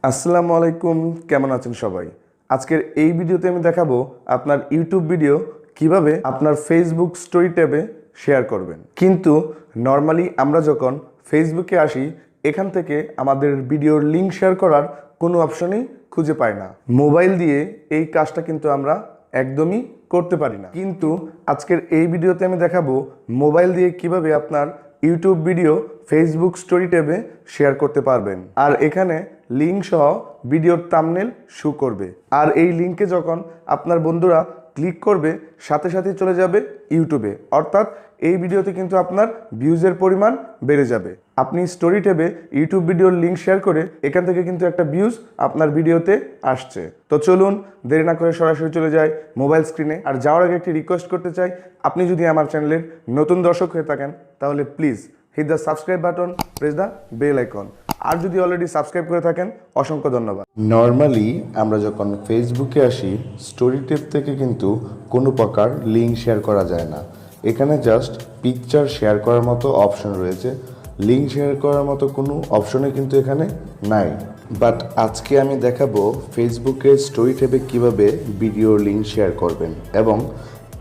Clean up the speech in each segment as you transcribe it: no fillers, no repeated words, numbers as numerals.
আসসালামু আলাইকুম, কেমন আছেন সবাই? আজকের এই ভিডিওতে আমি দেখাবো আপনার ইউটিউব ভিডিও কিভাবে আপনার ফেসবুক স্টোরি ট্যাবে শেয়ার করবেন। কিন্তু নর্মালি আমরা যখন ফেসবুকে আসি, এখান থেকে আমাদের ভিডিওর লিঙ্ক শেয়ার করার কোনো অপশনই খুঁজে পাই না। মোবাইল দিয়ে এই কাজটা কিন্তু আমরা একদমই করতে পারি না। কিন্তু আজকের এই ভিডিওতে আমি দেখাবো মোবাইল দিয়ে কিভাবে আপনার ইউটিউব ভিডিও ফেসবুক স্টোরি ট্যাবে শেয়ার করতে পারবেন। আর এখানে লিঙ্ক সহ ভিডিওর থাম্বনেল শো করবে। আর এই লিঙ্কে যখন আপনার বন্ধুরা ক্লিক করবে, সাথে সাথে চলে যাবে ইউটিউবে। অর্থাৎ এই ভিডিওতে কিন্তু আপনার ভিউজের পরিমাণ বেড়ে যাবে। আপনি স্টোরি ট্যাবে ইউটিউব ভিডিওর লিঙ্ক শেয়ার করে এখান থেকে কিন্তু একটা ভিউজ আপনার ভিডিওতে আসছে। তো চলুন দেরি না করে সরাসরি চলে যায় মোবাইল স্ক্রিনে। আর যাওয়ার আগে একটি রিকোয়েস্ট করতে চাই, আপনি যদি আমার চ্যানেলের নতুন দর্শক হয়ে থাকেন তাহলে please hit the subscribe button, press the bell icon. আর যদি অলরেডি সাবস্ক্রাইব করে থাকেন, অসংখ্য ধন্যবাদ। নর্মালি আমরা যখন ফেসবুকে আসি, স্টোরি ট্যাব থেকে কিন্তু কোনো প্রকার লিঙ্ক শেয়ার করা যায় না। এখানে জাস্ট পিকচার শেয়ার করার মতো অপশন রয়েছে, লিঙ্ক শেয়ার করার মতো কোনো অপশনে কিন্তু এখানে নাই। বাট আজকে আমি দেখাবো ফেসবুকের স্টোরি ট্যাবে কীভাবে ভিডিওর লিঙ্ক শেয়ার করবেন এবং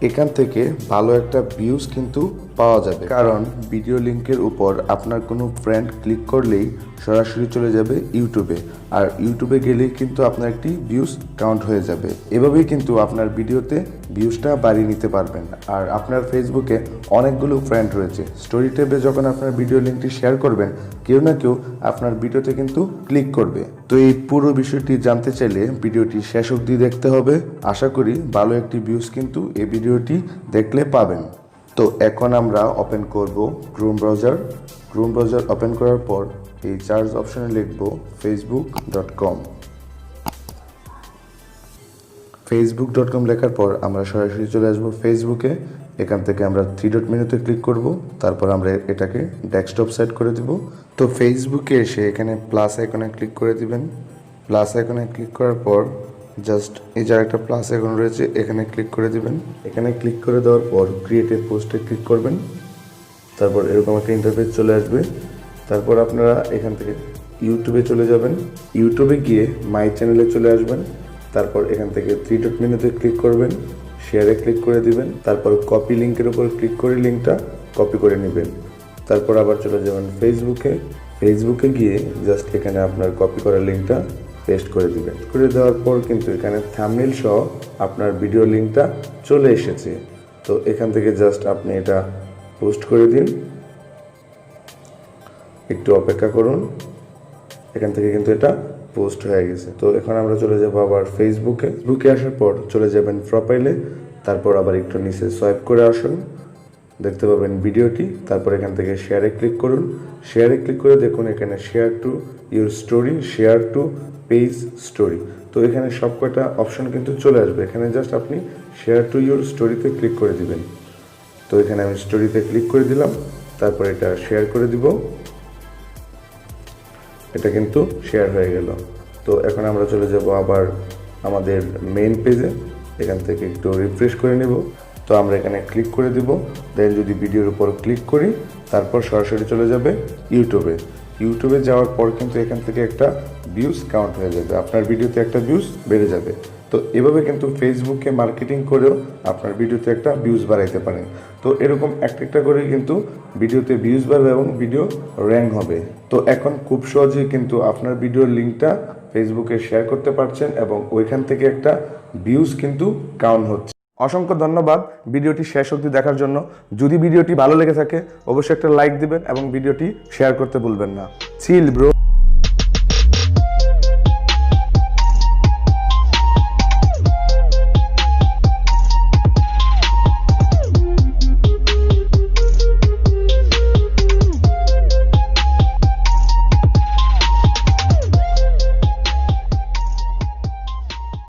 এখান থেকে ভালো একটা ভিউজ কিন্তু পাওয়া যাবে। কারণ ভিডিও লিঙ্কের উপর আপনার কোনো ফ্রেন্ড ক্লিক করলেই সরাসরি চলে যাবে ইউটিউবে, আর ইউটিউবে গেলেই কিন্তু আপনার একটি ভিউজ কাউন্ট হয়ে যাবে। এভাবেই কিন্তু আপনার ভিডিওতে ভিউজটা বাড়িয়ে নিতে পারবেন। আর আপনার ফেসবুকে অনেকগুলো ফ্রেন্ড রয়েছে, স্টোরি ট্যাবে যখন আপনার ভিডিও লিঙ্কটি শেয়ার করবেন, কেউ না কেউ আপনার ভিডিওতে কিন্তু ক্লিক করবে। তো এই পুরো বিষয়টি জানতে চাইলে ভিডিওটি শেষ অবধি দেখতে হবে। আশা করি ভালো একটি ভিউজ কিন্তু এই ভিডিওটি দেখলে পাবেন। তো এখন আমরা ওপেন করব ক্রোম ব্রাউজার ওপেন করার পর এই সার্চ অপশনে লিখব facebook.com লেখার পর আমরা সরাসরি চলে আসব ফেসবুকে। এখান থেকে আমরা 3 ডট মেনুতে ক্লিক করব, তারপর আমরা এটাকে ডেস্কটপ সেট করে দিব। তো ফেসবুকে এসে এখানে প্লাস আইকনে ক্লিক করে দিবেন। প্লাস আইকনে ক্লিক করার পর জাস্ট এই যার একটা প্লাস আইকন রয়েছে এখানে ক্লিক করে দিবেন। এখানে ক্লিক করে দেওয়ার পর ক্রিয়েট এ পোস্টে ক্লিক করবেন। তারপর এরকম একটা ইন্টারফেস চলে আসবে। তারপর আপনারা এখান থেকে ইউটিউবে চলে যাবেন। ইউটিউবে গিয়ে মাই চ্যানেলে চলে আসবেন। তারপর এখান থেকে 3 ডট মেনুতে ক্লিক করবেন, শেয়ারে ক্লিক করে দিবেন। তারপর কপি লিঙ্কের উপর ক্লিক করে লিঙ্কটা কপি করে নেবেন। তারপর আবার চলে যাবেন ফেসবুকে গিয়ে জাস্ট এখানে আপনার কপি করা লিঙ্কটা পেস্ট করে দিবেন। করে দেওয়ার পর কিন্তু এখানে থাম্বনেল সহ আপনার ভিডিও লিঙ্কটা চলে এসেছে। তো এখান থেকে জাস্ট আপনি এটা পোস্ট করে দিন, একটু অপেক্ষা করুন। এখান থেকে কিন্তু এটা পোস্ট হয়ে গেছে। তো এখন আমরা চলে যাব আবার ফেসবুকে আসার পর চলে যাবেন প্রোফাইলে। তারপর আবার একটু নিচে সোয়াইপ করে আসুন, দেখতে পাবেন ভিডিওটি। তারপর এখান থেকে শেয়ারে ক্লিক করুন। শেয়ারে ক্লিক করে দেখুন এখানে share to your story, share two page story. তো এখানে সব কয়টা অপশন কিন্তু চলে আসবে। এখানে জাস্ট আপনি শেয়ার টু ইউর স্টোরিতে ক্লিক করে দিবেন। তো এখানে আমি স্টোরিতে ক্লিক করে দিলাম। তারপর এটা শেয়ার করে দিব। এটা কিন্তু শেয়ার হয়ে গেল। তো এখন আমরা চলে যাব আবার আমাদের মেইন পেজে। এখান থেকে একটু রিফ্রেশ করে নেব। তো আমরা এখানে ক্লিক করে দিব। দেন যদি ভিডিওর উপর ক্লিক করি, তারপর সরাসরি চলে যাবে ইউটিউবে যাওয়ার পর কিন্তু এখান থেকে একটা ভিউজ কাউন্ট হয়ে যাবে, আপনার ভিডিওতে একটা ভিউজ বেড়ে যাবে। তো এভাবে কিন্তু ফেসবুকে মার্কেটিং করেও আপনার ভিডিওতে একটা ভিউজ বাড়াইতে পারেন। তো এরকম একটা করে কিন্তু ভিডিওতে ভিউজ বাড়বে এবং ভিডিও র্যাঙ্ক হবে। তো এখন খুব সহজেই কিন্তু আপনার ভিডিওর লিঙ্কটা ফেসবুকে শেয়ার করতে পারছেন এবং ওইখান থেকে একটা ভিউজ কিন্তু কাউন্ট হচ্ছে। অসংখ্য ধন্যবাদ ভিডিওটি শেষ অবধি দেখার জন্য। যদি ভিডিওটি ভালো লেগে থাকে অবশ্যই একটা লাইক দিবেন এবং ভিডিওটি শেয়ার করতে ভুলবেন না। Chill bro.